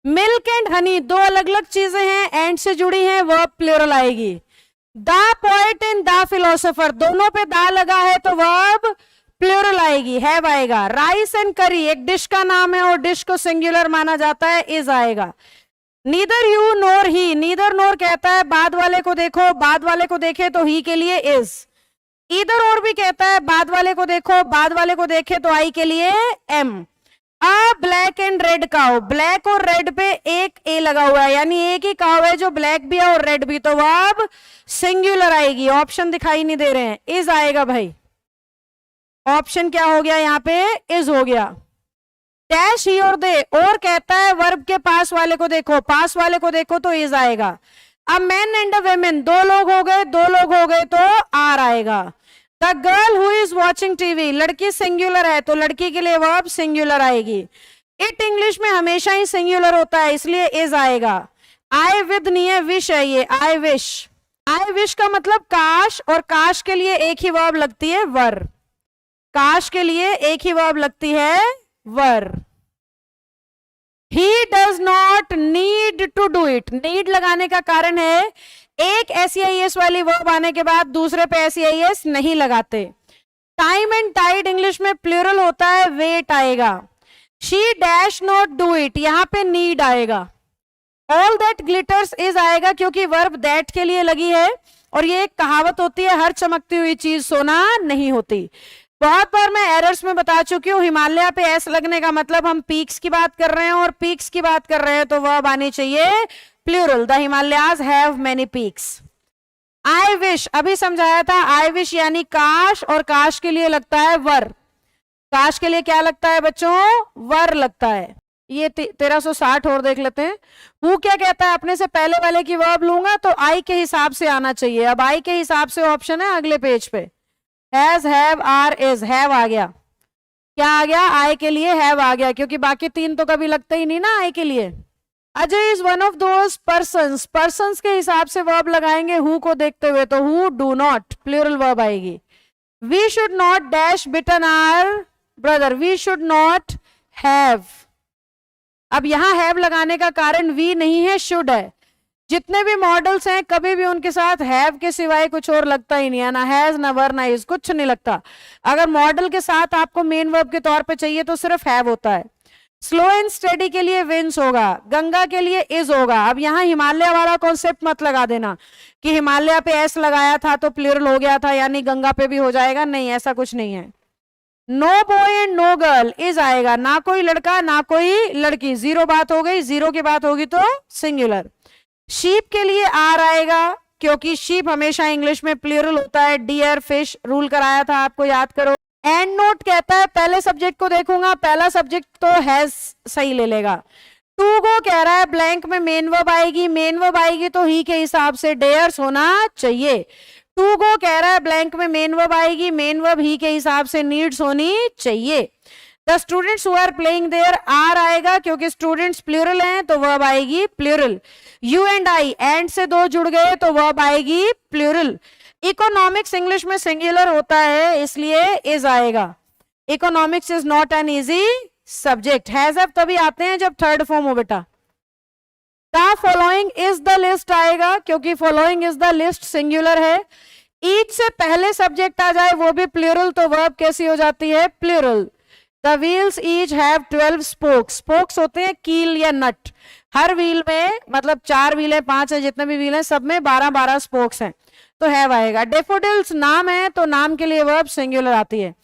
Milk and honey दो अलग अलग चीजें हैं, एंड से जुड़ी हैं, वर्ब प्लूरल आएगी। The poet and the philosopher दोनों पे दा लगा है तो वर्ब प्लूरल आएगी, हैव आएगा। राइस एंड करी एक डिश का नाम है और डिश को सिंगुलर माना जाता है, इज आएगा। Neither you nor he, neither nor कहता है बाद वाले को देखो, बाद वाले को देखे तो ही के लिए इज। इधर और भी कहता है बाद वाले को देखो, बाद वाले को देखे तो आई के लिए am. A black and red cow, black और रेड पे एक ए लगा हुआ है, यानी एक ही काउ है जो ब्लैक भी है और रेड भी, तो वर्ब सिंगुलर आएगी। ऑप्शन दिखाई नहीं दे रहे हैं, इज आएगा भाई। ऑप्शन क्या हो गया यहाँ पे, इज हो गया। डैश ही और दे, और कहता है वर्ब के पास वाले को देखो, पास वाले को देखो तो इज आएगा। A man and a women दो लोग हो गए, दो लोग हो गए तो आर आएगा। The girl who is watching TV, लड़की सिंगुलर है तो लड़की के लिए वर्ब सिंगुलर आएगी। इट इंग्लिश में हमेशा ही सिंगुलर होता है इसलिए इज आएगा। आई विद नहीं है, विश है ये, आई विश। आई विश का मतलब काश, और काश के लिए एक ही वर्ब लगती है वर, काश के लिए एक ही वर्ब लगती है वर। He does not need to do it, need लगाने का कारण है एक एस वाली वर्ब आने के बाद दूसरे पे एस नहीं लगाते। टाइम एंड टाइड इंग्लिश में प्लूरल होता है, वेट आएगा। She dash not do it, यहां पे नीड आएगा। ऑल दैट ग्लिटर्स इज आएगा क्योंकि वर्ब दैट के लिए लगी है, और ये एक कहावत होती है, हर चमकती हुई चीज सोना नहीं होती। बहुत बार मैं एरर्स में बता चुकी हूँ, हिमालय पे एस लगने का मतलब हम पीक्स की बात कर रहे हैं, और पीक्स की बात कर रहे हैं तो वर्ब आनी चाहिए plural. The Himalayas have many peaks. I wish अभी समझाया था, आई विश यानी काश, और काश के लिए लगता है वर। काश के लिए क्या लगता है बच्चों, वर लगता है। ये 1360 और देख लेते हैं। वो क्या कहता है, अपने से पहले वाले की वर्ब लूंगा तो आई के हिसाब से आना चाहिए। अब आई के हिसाब से ऑप्शन है अगले पेज पे, has, have, are, is. Have आ गया, क्या आ गया, आई के लिए हैव आ गया, क्योंकि बाकी तीन तो कभी लगता ही नहीं ना आई के लिए। Ajay is one of those persons, persons के हिसाब से वर्ब लगाएंगे हु को देखते हुए, तो who do not plural verb आएगी। We should not dash bitten our brother, we should not have. अब यहां हैव लगाने का कारण वी नहीं है, शुड है। जितने भी मॉडल्स हैं कभी भी उनके साथ हैव के सिवाय कुछ और लगता ही नहीं है, ना हैज ना वर ना इज, कुछ नहीं लगता। अगर मॉडल के साथ आपको मेन वर्ब के तौर पे चाहिए तो सिर्फ हैव होता है। स्लो एंड स्टडी के लिए विंस होगा, गंगा के लिए इज होगा। अब यहाँ हिमालय वाला कॉन्सेप्ट मत लगा देना कि हिमालय पे एस लगाया था तो प्लूरल हो गया था यानी गंगा पे भी हो जाएगा, नहीं, ऐसा कुछ नहीं है। No boy and no girl is आएगा, ना कोई लड़का ना कोई लड़की, जीरो बात हो गई, जीरो की बात होगी तो सिंगुलर। शीप के लिए आर आएगा क्योंकि शीप हमेशा इंग्लिश में प्लूरल होता है। डियर, फिश रूल कराया था आपको, याद करो। एंड नोट कहता है पहले सब्जेक्ट को देखूंगा, पहला सब्जेक्ट तो हैज सही ले लेगा। टू गो कह रहा है ब्लैंक में मेन वर्ब आएगी, मेन वर्ब आएगी तो ही के हिसाब से डेयर्स होना चाहिए। टू गो कह रहा है ब्लैंक में मेन वर्ब आएगी, मेन वर्ब ही के हिसाब से नीड्स होनी चाहिए। The students who are playing there are आएगा क्योंकि स्टूडेंट्स प्लूरल हैं तो वर्ब आएगी plural. You and I, and से दो जुड़ गए तो वर्ब आएगी प्लूरल। इकोनॉमिक्स इंग्लिश में सिंगुलर होता है इसलिए इज आएगा। Economics is not an easy subject. Has have तभी आते हैं जब थर्ड फॉर्म हो बेटा। The following is the list आएगा क्योंकि following is the list singular है। ईच से पहले सब्जेक्ट आ जाए वो भी प्लूरल तो वर्ब कैसी हो जाती है, plural. The wheels each have 12 spokes, spokes होते हैं कील या नट। हर व्हील में मतलब 4 व्हील है, 5 है, जितने भी व्हील हैं सब में 12-12 स्पोक्स हैं तो हैव आएगा। डेफोडिल्स नाम है तो नाम के लिए वर्ब सिंगुलर आती है।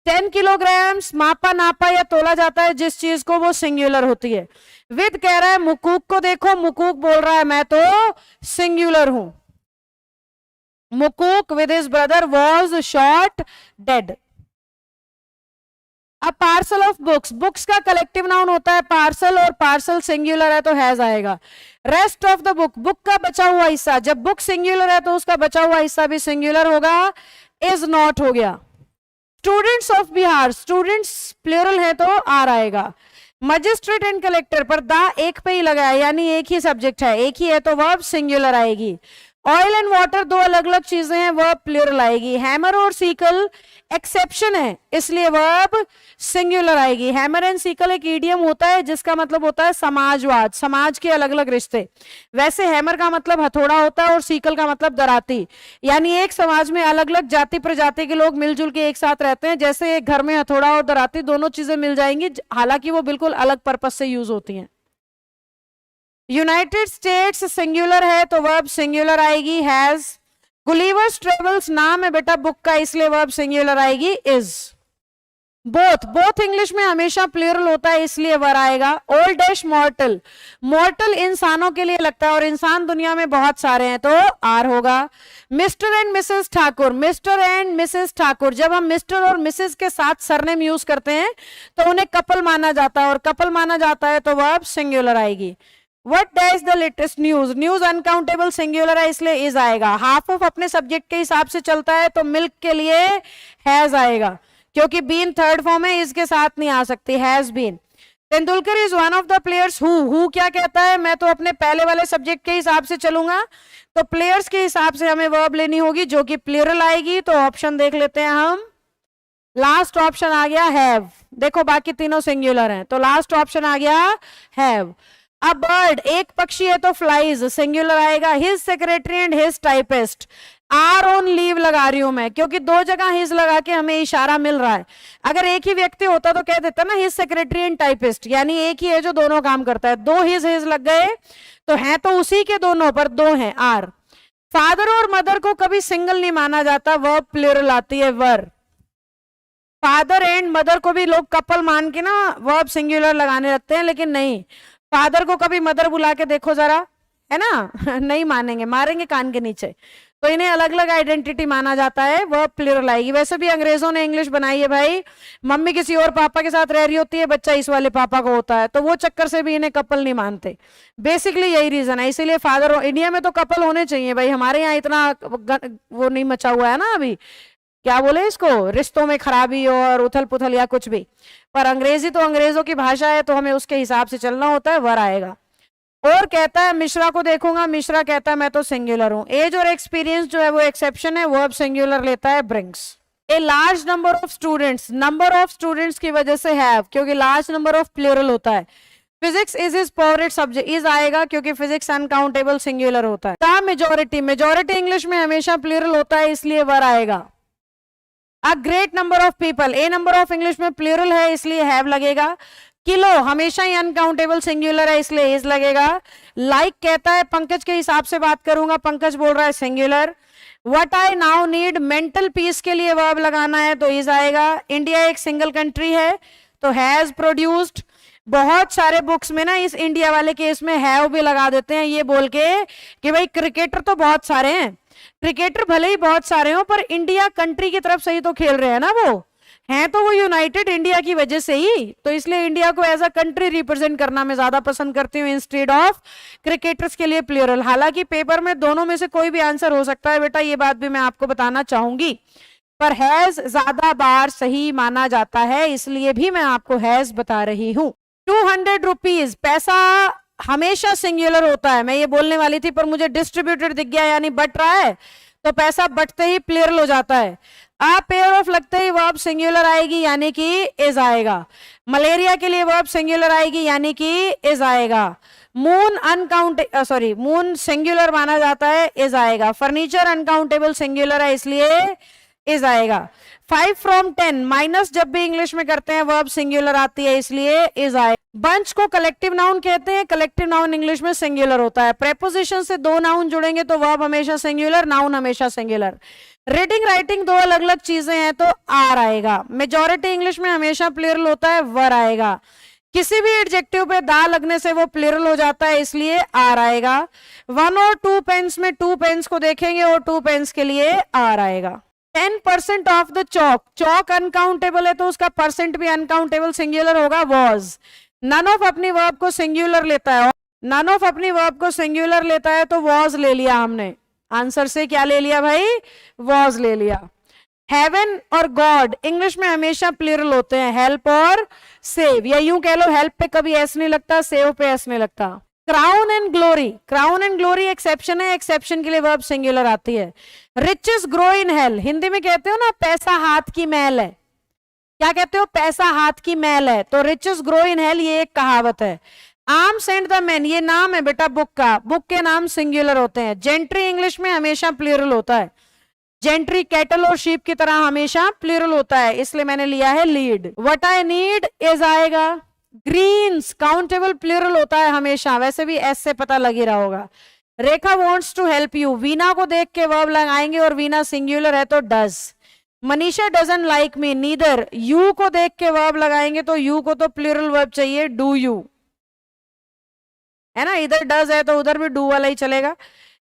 10 किलोग्राम्स मापा नापा या तोला जाता है जिस चीज को, वो सिंगुलर होती है। विद कह रहा है मुकूक को देखो, मुकूक बोल रहा है मैं तो सिंगुलर हूं। मुकूक with his brother was shot dead. अब पार्सल ऑफ बुक्स, बुक्स का कलेक्टिव नाउन होता है पार्सल और पार्सल सिंगुलर है तो हैज आएगा। Rest of the book, book का बचा हुआ हिस्सा, जब बुक सिंगुलर है तो उसका बचा हुआ हिस्सा भी सिंगुलर होगा, इज नॉट हो गया। Students of Bihar, students plural है तो आर आएगा। मजिस्ट्रेट एंड कलेक्टर पर दा एक पे ही लगा है यानी एक ही सब्जेक्ट है, एक ही है तो वर्ब सिंगुलर आएगी। ऑयल एंड वाटर दो अलग अलग चीजें हैं, वर्ब प्लूरल आएगी। हैमर और सीकल एक्सेप्शन है, इसलिए वर्ब सिंगुलर आएगी। हैमर एंड सीकल एक ईडियम होता है जिसका मतलब होता है समाजवाद, समाज के अलग अलग रिश्ते। वैसे हैमर का मतलब हथौड़ा होता है और सीकल का मतलब दराती, यानी एक समाज में अलग अलग जाति प्रजाति के लोग मिलजुल के एक साथ रहते हैं। जैसे एक घर में हथौड़ा और दराती दोनों चीजें मिल जाएंगी, हालांकि वो बिल्कुल अलग पर्पस से यूज होती हैं। यूनाइटेड स्टेट्स सिंगुलर है तो वर्ब सिंगुलर आएगी, हैज। गुलिवर्स ट्रेवल्स नाम है बेटा बुक का, इसलिए वर्ब सिंगुलर आएगी, इज। बोथ, बोथ इंग्लिश में हमेशा प्लूरल होता है, इसलिए वर आएगा। ओल्ड डैश मॉर्टल, मॉर्टल इंसानों के लिए लगता है और इंसान दुनिया में बहुत सारे हैं, तो आर होगा। Mister and Mrs Thakur, mister and Mrs Thakur, जब हम मिस्टर और मिसेस के साथ सरनेम यूज करते हैं तो उन्हें कपल माना जाता है, और कपल माना जाता है तो वर्ब सिंगुलर आएगी। What does the latest news, news uncountable singular है, इसलिए इज आएगा। हाफ ऑफ अपने सब्जेक्ट के हिसाब से चलता है तो मिल्क के लिए हैज आएगा, क्योंकि बीन थर्ड फॉर्म है, इसके साथ नहीं आ सकती, has been. Tendulkar is one of the players who क्या कहता है, मैं तो अपने पहले वाले सब्जेक्ट के हिसाब से चलूंगा, तो प्लेयर्स के हिसाब से हमें वर्ब लेनी होगी जो कि प्लूरल आएगी। तो ऑप्शन देख लेते हैं हम, लास्ट ऑप्शन आ गया हैव। देखो बाकी तीनों सिंगुलर हैं, तो लास्ट ऑप्शन आ गया हैव। अब बर्ड, एक पक्षी है तो फ्लाइज सिंगुलर आएगा। His secretary and his typist, are on leave लगा रही हूं मैं, क्योंकि दो जगह हिज लगा के हमें इशारा मिल रहा है। अगर एक ही व्यक्ति होता तो कह देता ना हिज सेक्रेटरी एंड टाइपिस्ट, यानी एक ही है जो दोनों काम करता है। दो हिज लग गए तो है तो उसी के दोनों, पर दो हैं, आर। फादर और मदर को कभी सिंगल नहीं माना जाता, वर्ब प्लूरल आती है, वर। फादर एंड मदर को भी लोग कपल मान के ना वर्ब सिंगुलर लगाने लगते हैं, लेकिन नहीं, फादर को कभी मदर बुला के देखो जरा, है ना नहीं मानेंगे, मारेंगे कान के नीचे। तो इन्हें अलग अलग आइडेंटिटी माना जाता है, वर्ब प्लूरल आएगी। वैसे भी अंग्रेजों ने इंग्लिश बनाई है भाई, मम्मी किसी और पापा के साथ रह रही होती है, बच्चा इस वाले पापा को होता है, तो वो चक्कर से भी इन्हें कपल नहीं मानते। बेसिकली यही रीजन है, इसीलिए फादर, इंडिया में तो कपल होने चाहिए भाई, हमारे यहाँ इतना वो नहीं मचा हुआ है ना अभी, क्या बोले इसको, रिश्तों में खराबी और उथल पुथल या कुछ भी। पर अंग्रेजी तो अंग्रेजों की भाषा है, तो हमें उसके हिसाब से चलना होता है, वर आएगा। और कहता है मिश्रा को देखूंगा, मिश्रा कहता है मैं तो सिंगुलर हूं। एज और एक्सपीरियंस जो है वो एक्सेप्शन है, वर्ब सिंगुलर लेता है, brings. A large number of students, number of students की वजह से हैव, क्योंकि लार्ज नंबर ऑफ प्लूरल होता है। Physics is his favourite subject, is आएगा क्योंकि फिजिक्स अनकाउंटेबल सिंगुलर होता है। द मेजॉरिटी, मेजॉरिटी इंग्लिश में हमेशा प्लूरल होता है, इसलिए वर आएगा। A great number of people, A number of English में प्लूरल है, इसलिए हैव लगेगा। किलो हमेशा ही अनकाउंटेबल सिंगुलर है, इसलिए इज लगेगा। लाइक कहता है, पंकज के हिसाब से बात करूंगा, पंकज बोल रहा है singular. What I now need, mental peace के लिए वर्ब लगाना है, तो इज आएगा। इंडिया एक सिंगल कंट्री है, तो हैज प्रोड्यूस्ड। बहुत सारे बुक्स में ना इस इंडिया वाले केस में हैव भी लगा देते हैं, ये बोल के कि भाई क्रिकेटर तो बहुत सारे हैं, क्रिकेटर भले ही बहुत सारे हो, पर इंडिया कंट्री की तरफ से ही तो खेल रहे हैं ना, वो हैं तो वो यूनाइटेड इंडिया की वजह से ही, तो इसलिए इंडिया को एज अ कंट्री रिप्रेजेंट करना मैं ज्यादा पसंद करती हूँ इंस्टेड ऑफ क्रिकेटर्स के लिए प्लूरल। हालांकि पेपर में दोनों में से कोई भी आंसर हो सकता है बेटा, ये बात भी मैं आपको बताना चाहूंगी, पर हैज ज्यादा बार सही माना जाता है, इसलिए भी मैं आपको हैज बता रही हूँ। 200 रुपीज, पैसा हमेशा सिंगुलर होता है, मैं ये बोलने वाली थी पर मुझे डिस्ट्रीब्यूटेड दिख गया, यानी बट रहा है, तो पैसा बटते ही प्लूरल हो जाता है। आ पेयर ऑफ लगते ही वर्ब सिंगुलर आएगी, यानी कि इज आएगा। मलेरिया के लिए वर्ब सिंगुलर आएगी, यानी कि इज आएगा। मून मून सिंगुलर माना जाता है, इज आएगा। फर्नीचर अनकाउंटेबल सिंगुलर है, इसलिए इज आएगा। 5 from 10, माइनस जब भी इंग्लिश में करते हैं वर्ब सिंगुलर आती है, इसलिए इज आएगा। बंच को कलेक्टिव नाउन कहते हैं, कलेक्टिव नाउन इंग्लिश में सिंगुलर होता है। प्रेपोजिशन से दो नाउन जुड़ेंगे तो वर्ब हमेशा सिंगुलर, नाउन हमेशा सिंगुलर। रीडिंग राइटिंग दो अलग अलग चीजें हैं, तो आर आएगा। मेजॉरिटी इंग्लिश में हमेशा प्लूरल होता है, वर आएगा। किसी भी एडजेक्टिव पे दा लगने से वो प्लूरल हो जाता है, इसलिए आर आएगा। 1 और 2 पेन्स में 2 पेन्स को देखेंगे और 2 पेन्स के लिए आर आएगा। 10% of the Chowk, Chowk uncountable है तो उसका परसेंट भी अनकाउंटेबल सिंगुलर होगा, वॉज। नन ऑफ अपनी वर्ब को सिंगुलर लेता है, नन ऑफ अपनी वर्ब को सिंगुलर लेता है तो वॉज ले लिया हमने, आंसर से क्या ले लिया भाई, वॉज ले लिया। हेवन और गॉड इंग्लिश में हमेशा प्लूरल होते हैं, हेल्प और सेव, या यूं कह लो हेल्प पे कभी एस नहीं लगता, सेव पे एस नहीं लगता। Crown and glory, crown and glory exception है, एक्सेप्शन के लिए वर्ब सिंगुलर आती है। Riches grow in hell, Hindi में कहते हो ना पैसा हाथ की मैल है, क्या कहते हो, पैसा हाथ की मैल है, तो रिचेस ग्रो इन हेल ये एक कहावत है। आर्म्स एंड द मैन, ये नाम है बेटा बुक का, बुक के नाम सिंगुलर होते हैं। जेंट्री इंग्लिश में हमेशा प्लूरल होता है, जेंट्री कैटल और शीप की तरह हमेशा प्लूरल होता है, इसलिए मैंने लिया है lead. What I need is आएगा। ग्रीन्स काउंटेबल प्लूरल होता है हमेशा, वैसे भी एस से पता लग ही रहा होगा। Rekha wants to help you, Veena को देख के वर्ब लगाएंगे और वीना सिंगुलर है तो does. Manisha doesn't like me, neither. You को देख के वर्ब लगाएंगे तो यू को तो प्लूरल वर्ब चाहिए, डू यू, है ना, इधर डज है तो उधर भी डू वाला ही चलेगा।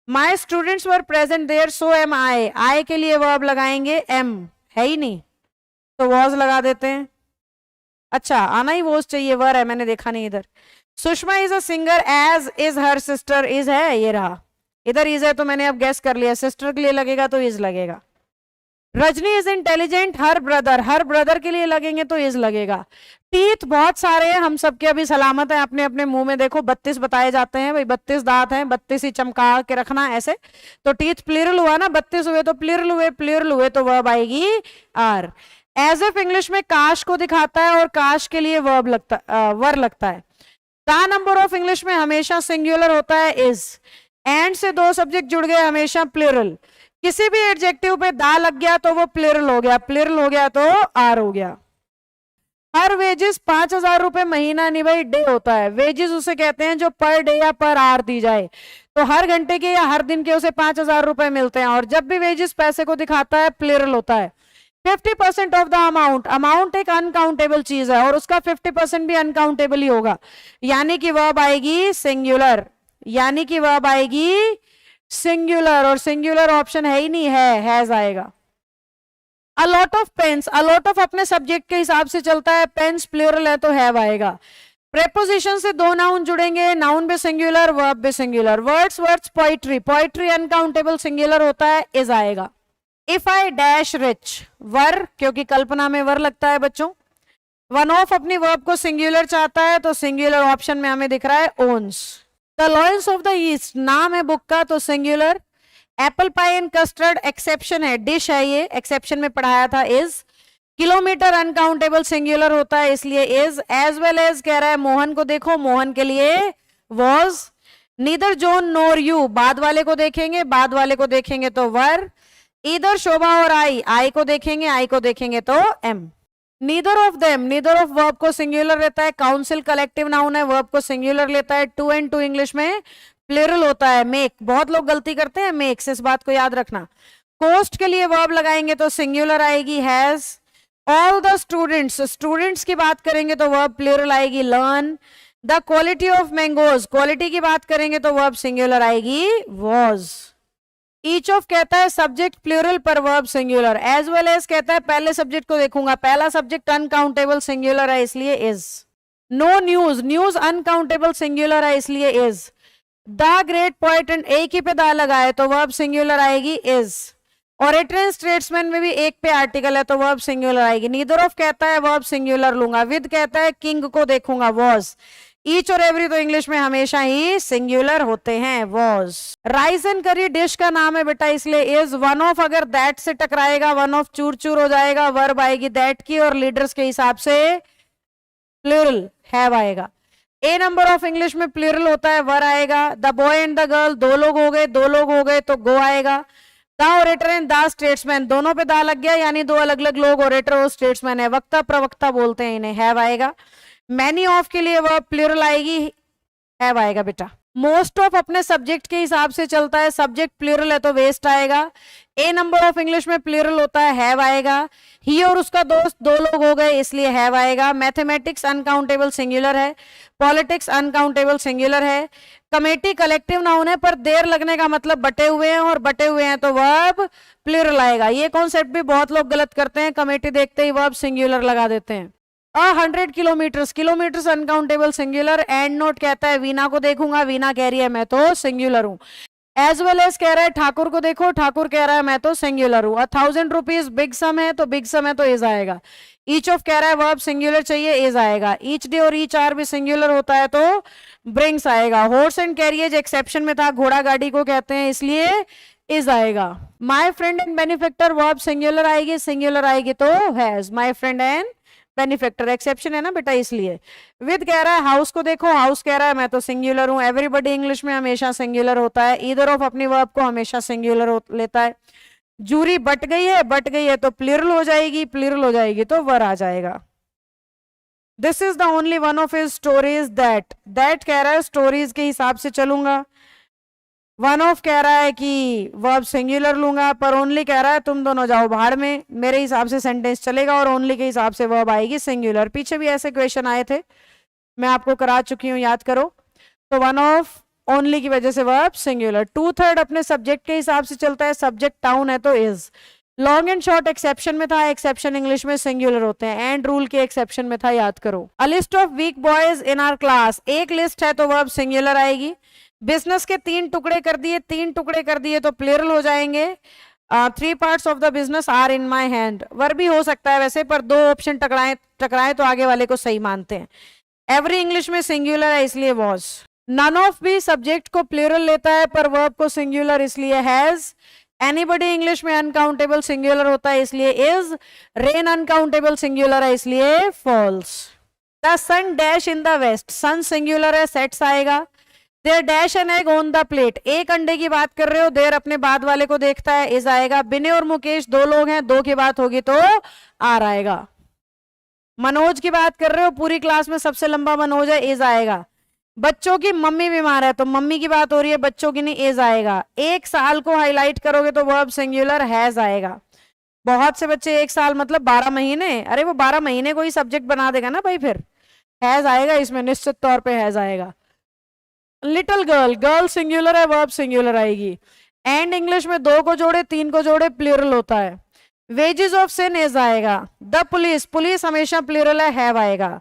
My students were present there so am I, I के लिए वर्ब लगाएंगे एम, है ही नहीं तो वॉज लगा देते हैं। अच्छा आना ही वॉज चाहिए, वर है, मैंने देखा नहीं इधर। Sushma is a singer as is her sister, is है, ये रहा, इधर इज है तो मैंने अब गैस कर लिया, सिस्टर के लिए लगेगा तो इज लगेगा। Rajni is intelligent her brother के लिए लगेंगे तो इज लगेगा। टीथ बहुत सारे हैं, हम सबके अभी सलामत है अपने अपने मुंह में, देखो 32 बताए जाते हैं भाई, 32 दांत हैं, 32 ही चमका के रखना ऐसे, तो टीथ प्लूरल हुआ ना, 32 हुए तो प्लूरल हुए तो वर्ब आएगी आर। एज इफ इंग्लिश में काश को दिखाता है और काश के लिए वर्ब वर लगता है। द नंबर ऑफ इंग्लिश में हमेशा सिंगुलर होता है इज। एंड से दो सब्जेक्ट जुड़ गए हमेशा प्लूरल, किसी भी एडजेक्टिव पे दा लग गया तो वो प्लूरल हो गया, प्लूरल हो गया तो आर हो गया। हर वेजेस 5,000 रुपए महीना नहीं भाई, डे होता है, वेजेस उसे कहते हैं जो पर डे या पर आवर दी जाए, तो हर घंटे के या हर दिन के उसे 5,000 रुपए मिलते हैं, और जब भी वेजेस पैसे को दिखाता है प्लूरल होता है। 50% ऑफ द अमाउंट, अमाउंट एक अनकाउंटेबल चीज है और उसका 50% भी अनकाउंटेबल ही होगा, यानी कि वर्ब आएगी सिंगुलर, यानी कि वर्ब आएगी सिंगुलर, और सिंगुलर ऑप्शन है ही नहीं, है हैज आएगा। A lot of pens, a lot of अपने सब्जेक्ट के हिसाब से चलता है, पेन्स प्लूरल है तो हैव आएगा। प्रेपोजिशन से दो नाउन जुड़ेंगे, नाउन भी सिंगुलर वर्ब भी singular. Words words poetry, poetry uncountable singular होता है, इज आएगा। इफ आई डैश रिच, वर, क्योंकि कल्पना में वर लगता है बच्चों। वन ऑफ अपनी वर्ब को सिंगुलर चाहता है तो सिंगुलर ऑप्शन में हमें दिख रहा है ones. The lions of the east, नाम है बुक का तो singular. Apple pie and custard exception है, डिश है ये, एक्सेप्शन में पढ़ाया था इज। किलोमीटर अनकाउंटेबल सिंगुलर होता है इसलिए इज। एज वेल एज कह रहा है, मोहन को देखो, मोहन के लिए was. Neither zone NOR you, बाद वाले को देखेंगे, बाद वाले को देखेंगे तो वर। इधर शोभा और आई को देखेंगे, आई को देखेंगे तो am. Neither of them, neither of verb को सिंगुलर लेता है, काउंसिल कलेक्टिव नाउन है, वर्ब को सिंगुलर लेता है। टू एंड टू इंग्लिश में प्लूरल होता है, मेक, बहुत लोग गलती करते हैं मेक्स, इस बात को याद रखना। कोस्ट के लिए वर्ब लगाएंगे तो सिंगुलर आएगी has. All the students, students की बात करेंगे तो वर्ब प्लूरल आएगी learn. The quality of mangoes, quality की बात करेंगे तो वर्ब सिंगुलर आएगी वॉज। ईच ऑफ कहता है सब्जेक्ट प्लूरल पर verb singular. As well as कहता है पहले सब्जेक्ट को देखूंगा, पहला सब्जेक्ट अनकाउंटेबल सिंगुलर है इसलिए is. No news, news uncountable singular है इसलिए is. The great poet, and एक ही पे दा लगा है तो वर्ब सिंगुलर आएगी इज। ऑरेटर स्टेट्समैन में भी एक पे आर्टिकल है तो वर्ब सिंगुलर आएगी। नीदर ऑफ कहता है वर्ब सिंगुलर लूंगा। विद कहता है किंग को देखूंगा वॉज। ईच और एवरी तो इंग्लिश में हमेशा ही सिंगुलर होते हैं वॉज। राइस एंड करी डिश का नाम है बेटा इसलिए इज। वन ऑफ अगर दैट से टकराएगा, वन ऑफ चूर चूर हो जाएगा, वर्ब आएगी दैट की, और लीडर्स के हिसाब से प्लूरल हैव आएगा। ए नंबर ऑफ इंग्लिश में प्लूरल होता है, वर आएगा। The boy and the girl, दो लोग हो गए तो गो आएगा। The orator and the statesman, दोनों पे दा लग गया यानी दो अलग अलग लोग, ऑरेटर और स्टेट्समैन है, वक्ता प्रवक्ता बोलते हैं इन्हें, हैव आएगा। मैनी ऑफ के लिए वर्ब प्लूरल आएगी, हैव आएगा बेटा। मोस्ट ऑफ अपने सब्जेक्ट के हिसाब से चलता है, सब्जेक्ट प्लूरल है तो वेस्ट आएगा। ए नंबर ऑफ इंग्लिश में प्लूरल होता है, हैव आएगा। ही और उसका दोस्त दो लोग हो गए इसलिए हैव आएगा। मैथमेटिक्स अनकाउंटेबल सिंगुलर है, पॉलिटिक्स अनकाउंटेबल सिंगुलर है। कमेटी कलेक्टिव नाउन है पर देर लगने का मतलब बटे हुए हैं, और बटे हुए हैं तो वर्ब प्लूरल आएगा। ये कॉन्सेप्ट भी बहुत लोग गलत करते हैं, कमेटी देखते ही वर्ब सिंगुलर लगा देते हैं। 100 kilometres, kilometres uncountable singular. And note कहता है वीना को देखूंगा, वीना कह रही है मैं तो सिंगुलर हूं। एज वेल एज कह रहा है ठाकुर को देखो, ठाकुर कह रहा है मैं तो सिंगुलर हूं। 1000 रुपीज बिग सम है तो बिग सम है तो इज आएगा। ईच ऑफ कह रहा है वर्ब सिंगुलर चाहिए, इज आएगा। ईच डे और ईच आर भी सिंगुलर होता है तो ब्रिंग्स आएगा। हॉर्स एंड कैरियज एक्सेप्शन में था, घोड़ा गाड़ी को कहते हैं इसलिए इज आएगा। My friend and benefactor verb singular आएगी, सिंगुलर आएगी तो has. My friend and benefactor exception है ना बेटा इसलिए। विद कह रहा है हाउस को देखो, हाउस कह रहा है मैं तो सिंगुलर हूं। एवरीबडी इंग्लिश में हमेशा सिंगुलर होता है। ईदर ऑफ अपनी वर्ब को हमेशा सिंगुलर लेता है। जूरी बट गई है, बट गई है तो प्लूरल हो जाएगी, प्लूरल हो जाएगी तो वर आ जाएगा। This is the only one of his stories that, that कह रहा है स्टोरीज के हिसाब से चलूंगा। वन ऑफ कह रहा है कि वर्ब सिंगुलर लूंगा, पर ओनली कह रहा है तुम दोनों जाओ भाड़ में, मेरे हिसाब से सेंटेंस चलेगा और ओनली के हिसाब से वर्ब आएगी सिंगुलर। पीछे भी ऐसे क्वेश्चन आए थे, मैं आपको करा चुकी हूं, याद करो। तो वन ऑफ ओनली की वजह से वर्ब सिंगुलर। 2/3 अपने सब्जेक्ट के हिसाब से चलता है, सब्जेक्ट टाउन है तो is. Long and short exception में था, एक्सेप्शन इंग्लिश में सिंगुलर होते हैं। एंड रूल के एक्सेप्शन में था, याद करो। A list of weak boys in our class, एक लिस्ट है तो वर्ब सिंगुलर आएगी। बिजनेस के 3 टुकड़े कर दिए, 3 टुकड़े कर दिए तो प्लूरल हो जाएंगे। 3 parts of the business are in my hand, verb भी हो सकता है वैसे, पर 2 ऑप्शन टकराए तो आगे वाले को सही मानते हैं। एवरी इंग्लिश में सिंगुलर है इसलिए वॉज। नन ऑफ भी सब्जेक्ट को प्लूरल लेता है पर वर्ब को सिंगुलर इसलिए हैज। एनीबडी इंग्लिश में अनकाउंटेबल सिंगुलर होता है इसलिए इज। रेन अनकाउंटेबल सिंगुलर है इसलिए falls. The sun dash in the west, sun singular है सेट्स आएगा। There dash an egg on the plate, एक अंडे की बात कर रहे हो, देयर अपने बाद वाले को देखता है इज आएगा। बिने और मुकेश 2 लोग हैं, 2 की बात होगी तो आर आएगा। मनोज की बात कर रहे हो, पूरी क्लास में सबसे लंबा मनोज है, इज आएगा। बच्चों की मम्मी बीमार है तो मम्मी की बात हो रही है, बच्चों की नहीं, इज आएगा। 1 साल को हाईलाइट करोगे तो वर्ब सिंगुलर हैज आएगा। बहुत से बच्चे 1 साल मतलब 12 महीने, अरे वो 12 महीने को ही सब्जेक्ट बना देगा ना भाई, फिर हैज आएगा इसमें, निश्चित तौर पे हैज आएगा। लिटिल गर्ल, गर्ल सिंगुलर है, वर्ब सिंगुलर आएगी। एंड इंग्लिश में 2 को जोड़े 3 को जोड़े प्लूरल होता है। वेजेस ऑफ सिन इज आएगा। द पुलिस, पुलिस हमेशा प्लूरल है, हैव आएगा।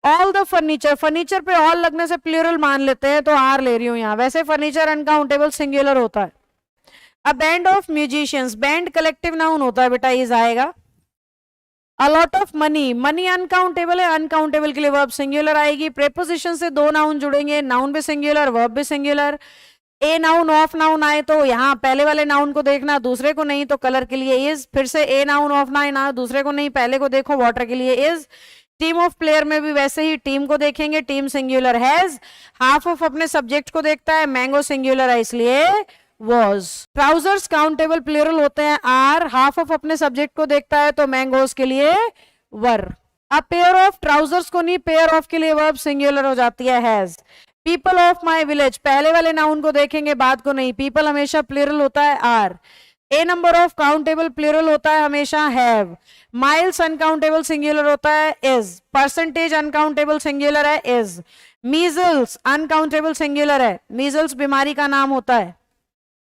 ऑल द फर्नीचर, फर्नीचर पे ऑल लगने से प्लूरल मान लेते हैं तो आर ले रही हूं यहां, वैसे फर्नीचर अनकाउंटेबल सिंगुलर होता है। A band of musicians, band collective noun होता है बेटा, इज आएगा। A lot of money, money uncountable है, अनकाउंटेबल के लिए वर्ब सिंगुलर आएगी। प्रेपोजिशन से 2 नाउन जुड़ेंगे, नाउन भी सिंगुलर वर्ब भी singular. A noun of noun आए तो यहाँ पहले वाले नाउन को देखना, दूसरे को नहीं, तो कलर के लिए इज। फिर से ए नाउन ऑफ नाउन आए, दूसरे को नहीं, पहले को देखो, वाटर के लिए इज। टीम ऑफ प्लेयर में भी वैसे ही टीम को देखेंगे, team singular has. Half of अपने सब्जेक्ट को देखता है, मैंगो सिंगुलर है इसलिए वॉज। ट्राउजर्स काउंटेबल प्लूरल होते हैं आर, हाफ ऑफ अपने सब्जेक्ट को देखता है तो मैंगोज के लिए वर। अब पेयर ऑफ ट्राउजर्स को नहीं, पेयर ऑफ के लिए वर्ब सिंगुलर हो जाती है has. People of my village, पहले वाले नाउन को देखेंगे बाद को नहीं, पीपल हमेशा प्लूरल होता है are. A number of countable plural होता है हमेशा हैव। माइल्स अनकाउंटेबल सिंगुलर होता है इज। परसेंटेज अनकाउंटेबल सिंगुलर है इज। मीजल्स अनकाउंटेबल सिंगुलर है, मीजल्स बीमारी का नाम होता है।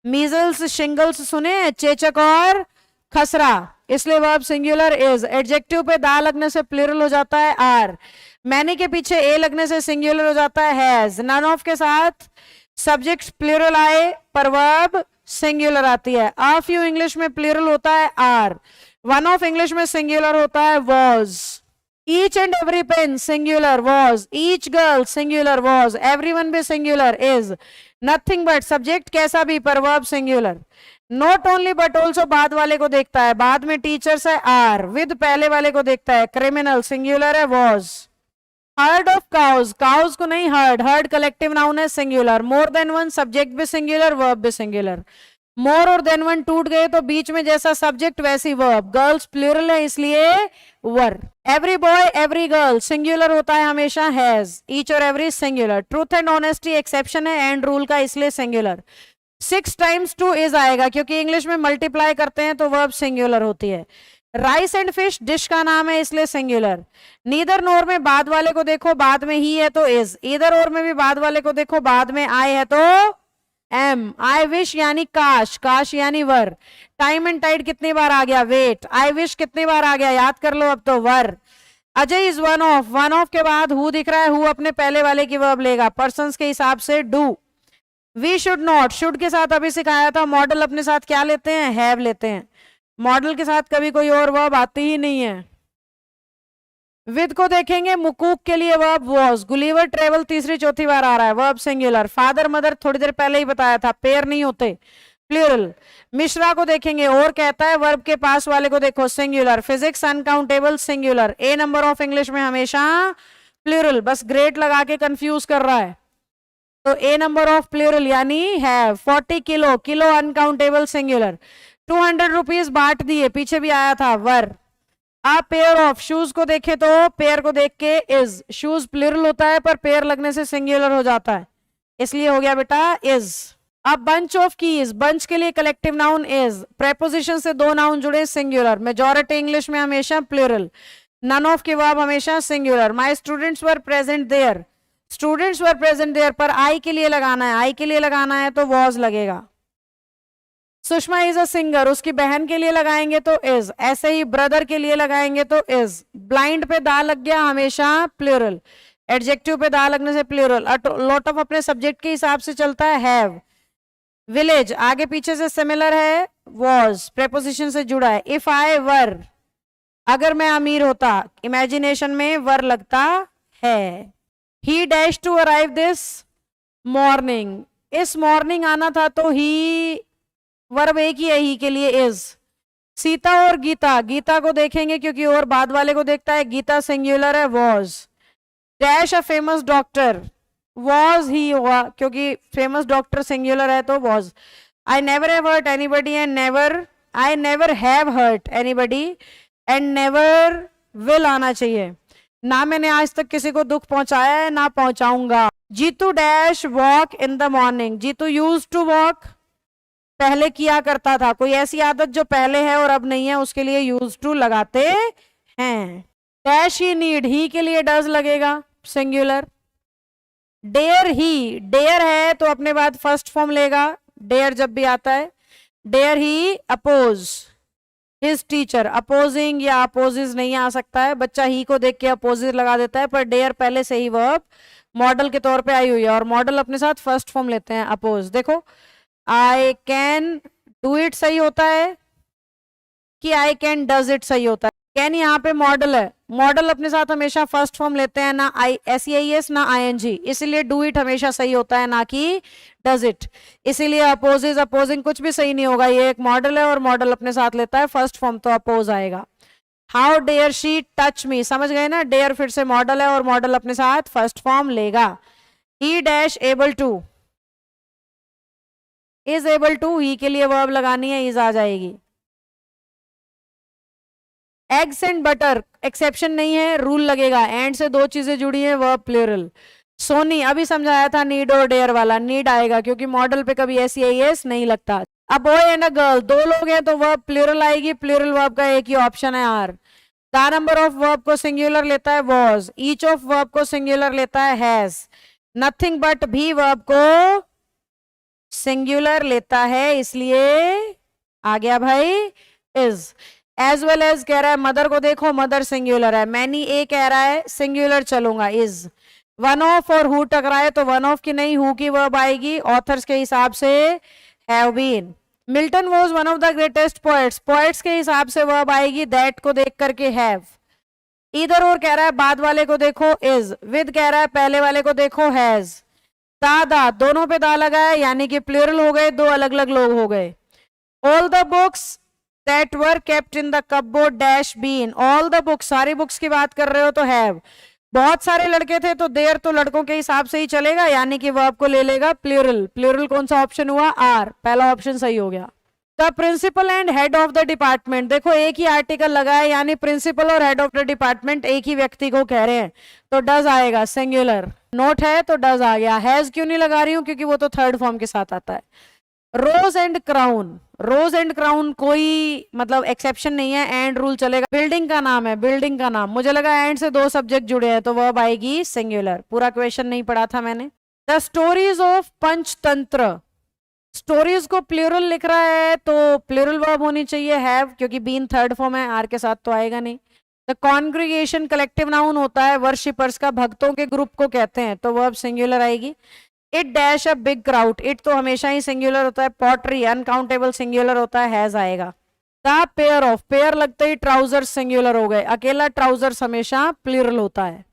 मीजल्स शिंगल्स सुने, चेचक और खसरा, इसलिए वर्ब सिंगुलर इज। एडजेक्टिव पे दा लगने से प्लूरल हो जाता है आर। मैनी के पीछे ए लगने से सिंगुलर हो जाता है हैज। नन ऑफ के साथ सब्जेक्ट प्लूरल आए पर वर्ब सिंगुलर आती है। अ फ्यू इंग्लिश में प्लूरल होता है आर। वन ऑफ इंग्लिश में सिंगुलर होता है was. Each and every pen singular was. Each girl singular was. Everyone भी singular is. Nothing but subject कैसा भी पर verb singular. Not only but also बाद वाले को देखता है, बाद में टीचर्स है आर। विद पहले वाले को देखता है, क्रिमिनल सिंगुलर है was. Herd of cows, cows को नहीं हर्ड, हर्ड कलेक्टिव नाउन है singular. More than one subject भी सिंगुलर वर्ब भी सिंगुलर। मोर और देन वन टूट गए तो बीच में जैसा सब्जेक्ट वैसी वर्ब। गर्ल्स प्लूरल है इसलिए were. Every boy every girl singular होता है हमेशा हैज। ईच और every singular. Truth and honesty exception है एंड रूल का इसलिए सिंगुलर। 6 times 2 इज आएगा क्योंकि इंग्लिश में मल्टीप्लाई करते हैं तो वर्ब सिंगुलर होती है। राइस एंड फिश डिश का नाम है इसलिए सिंगुलर। नीदर नोर में बाद वाले को देखो, बाद में ही है तो इज। ईदर और में भी बाद वाले को देखो, बाद में आए है तो एम। आई विश यानी काश, काश यानी वर। टाइम एंड टाइड कितनी बार आ गया, वेट। आई विश कितनी बार आ गया, याद कर लो अब तो were. Ajay is one of, one of के बाद हु दिख रहा है, हु अपने पहले वाले की वर्ब लेगा, पर्सन्स के हिसाब से do. We should not, should के साथ अभी सिखाया था, मॉडल अपने साथ क्या लेते हैं, हैव लेते हैं। मॉडल के साथ कभी कोई और वर्ब आती ही नहीं है। विद को देखेंगे, मुकूक के लिए वर्ब वॉज, गुलीवर ट्रेवल तीसरी चौथी बार आ रहा है, वर्ब सिंगुलर। फादर मदर थोड़ी देर पहले ही बताया था, पेयर नहीं होते, प्लूरल। मिश्रा को देखेंगे, और कहता है, वर्ब के पास वाले को देखो, singular. Physics uncountable, singular. A number of English में हमेशा प्लूरल, बस ग्रेट लगा के कंफ्यूज कर रहा है। तो ए नंबर ऑफ प्लूरल यानी have. 40 kilo, kilo uncountable, singular. 200 rupees बांट दिए, पीछे भी आया था, वर। आ पेयर ऑफ, शूज को देखे तो पेयर को देख के इज, शूज प्लूरल होता है पर पेयर लगने से सिंगुलर हो जाता है, इसलिए हो गया बेटा इज। अब बंच ऑफ कीज, बंच के लिए कलेक्टिव नाउन इज, प्रेपोजिशन से दो नाउन जुड़े, सिंगुलर। मेजॉरिटी इंग्लिश में हमेशा प्लूरल। नन ऑफ के वर्ब हमेशा singular. My students were present there, students were present there पर आई के लिए लगाना है, आई के लिए लगाना है तो वॉज लगेगा। सुषमा इज अ सिंगर, उसकी बहन के लिए लगाएंगे तो इज, ऐसे ही ब्रदर के लिए लगाएंगे तो इज। ब्लाइंड पे दा लग गया हमेशा प्लूरल, एडजेक्टिव पे दा लगने से प्लूरल। लॉट ऑफ अपने सब्जेक्ट के हिसाब से चलता है, हैव। विलेज आगे पीछे से सिमिलर है, वॉज प्रेपोजिशन से जुड़ा है। इफ आई वर, अगर मैं अमीर होता, इमेजिनेशन में वर लगता है। He dash to arrive this morning, इस मॉर्निंग आना था तो ही, वर्ब एक ही है, ही के लिए इज। सीता और गीता, गीता को देखेंगे क्योंकि और बाद वाले को देखता है, गीता सिंगुलर है, was. Dash a famous doctor, was ही होगा क्योंकि फेमस डॉक्टर सिंगुलर है तो was. I never have hurt anybody and never, I never have hurt anybody and never will आना चाहिए। ना मैंने आज तक किसी को दुख पहुंचाया है, ना पहुंचाऊंगा। Jeetu dash walk in the morning, Jeetu use to walk, पहले किया करता था, कोई ऐसी आदत जो पहले है और अब नहीं है उसके लिए यूज टू लगाते हैं। डैश ही नीड, ही के लिए डज लगेगा, सिंगुलर। डेयर ही, डेयर है तो अपने बाद फर्स्ट फॉर्म लेगा, डेयर जब भी आता है। Dare he oppose his teacher, opposing या अपोजिज नहीं आ सकता है, बच्चा ही को देख के अपोजिज लगा देता है, पर डेयर पहले से ही वर्ब मॉडल के तौर पे आई हुई है और मॉडल अपने साथ फर्स्ट फॉर्म लेते हैं, अपोज। देखो आई कैन डू इट सही होता है कि आई कैन डज इट सही होता है, कैन यहाँ पे मॉडल है, मॉडल अपने साथ हमेशा फर्स्ट फॉर्म लेते हैं, ना I S E I S ना आई एन जी, इसीलिए डू इट हमेशा सही होता है ना कि डज इट, इसीलिए अपोजिज अपोजिंग कुछ भी सही नहीं होगा, ये एक मॉडल है और मॉडल अपने साथ लेता है फर्स्ट फॉर्म तो अपोज आएगा। How dare she touch me, समझ गए ना, डेयर फिर से मॉडल है और मॉडल अपने साथ फर्स्ट फॉर्म लेगा। He dash able to, is able to, he के लिए वर्ब लगानी है, इज आ जाएगी। एग्स एंड बटर एक्सेप्शन नहीं है, रूल लगेगा, एंड से दो चीजें जुड़ी है, वर्ब प्लूरल। सोनी अभी समझाया था नीड और डेयर वाला, नीड आएगा क्योंकि मॉडल पे कभी एस आई एस नहीं लगता। अब बॉय एंड अ गर्ल, दो लोग हैं तो वर्ब प्लूरल आएगी, प्लूरल वर्ब का एक ही ऑप्शन है are. The number of verb को सिंगुलर लेता है वॉज, ईच ऑफ वर्ब को सिंगुलर लेता है हैज, नथिंग बट भी वर्ब को सिंगुलर लेता है, इसलिए आ गया भाई इज। एज वेल एज कह रहा है, मदर को देखो, मदर सिंगुलर है। मैनी ए कह रहा है सिंगुलर चलूंगा, इज। वन ऑफ और हु टकराए तो वन ऑफ की नहीं, हु की वर्ब आएगी, ऑथर्स के हिसाब से have been. Milton was one of the greatest poets, poets के हिसाब से वर्ब आएगी, दैट को देख करके हैव। इधर और कह रहा है, बाद वाले को देखो इज, विद कह रहा है पहले वाले को देखो हैज। दादा दोनों पे दा लगा है यानी कि प्लूरल हो गए, दो अलग अलग लोग हो गए। All the books that were kept in the cupboard dash been, all the books, सारी बुक्स की बात कर रहे हो तो have। बहुत सारे लड़के थे तो देर तो लड़कों के हिसाब से ही चलेगा यानी कि वर्ब को ले लेगा प्लूरल। प्लूरल कौन सा ऑप्शन हुआ, आर, पहला ऑप्शन सही हो गया। The principal and head of the department, देखो एक ही आर्टिकल लगा है यानी प्रिंसिपल और हेड ऑफ द डिपार्टमेंट एक ही व्यक्ति को कह रहे हैं तो डज आएगा, सिंगुलर। नोट है तो डज आ गया। हैज क्यों नहीं लगा रही हूं क्योंकि वो तो थर्ड फॉर्म के साथ आता है। Rose and crown, rose and crown कोई मतलब एक्सेप्शन नहीं है, एंड रूल चलेगा। बिल्डिंग का नाम है, बिल्डिंग का नाम, मुझे लगा एंड से दो सब्जेक्ट जुड़े हैं तो वर्ब आएगी सिंगुलर। पूरा क्वेश्चन नहीं पढ़ा था मैंने। The stories of Panchatantra, stories को प्लूरल लिख रहा है तो प्लूरल वर्ब होनी चाहिए हैव, क्योंकि बीन थर्ड फॉर्म है, आर के साथ तो आएगा नहीं। द कॉन्ग्रीगेशन कलेक्टिव नाउन होता है, वर्शिपर्स का, भक्तों के ग्रुप को कहते हैं तो वर्ब सिंगुलर आएगी। It dash a big crowd, it तो हमेशा ही सिंगुलर होता है, पॉटरी अनकाउंटेबल सिंगुलर होता है, हैज आएगा। द पेयर ऑफ, पेयर लगते ही ट्राउजर्स सिंगुलर हो गए, अकेला ट्राउजर्स हमेशा प्लूरल होता है।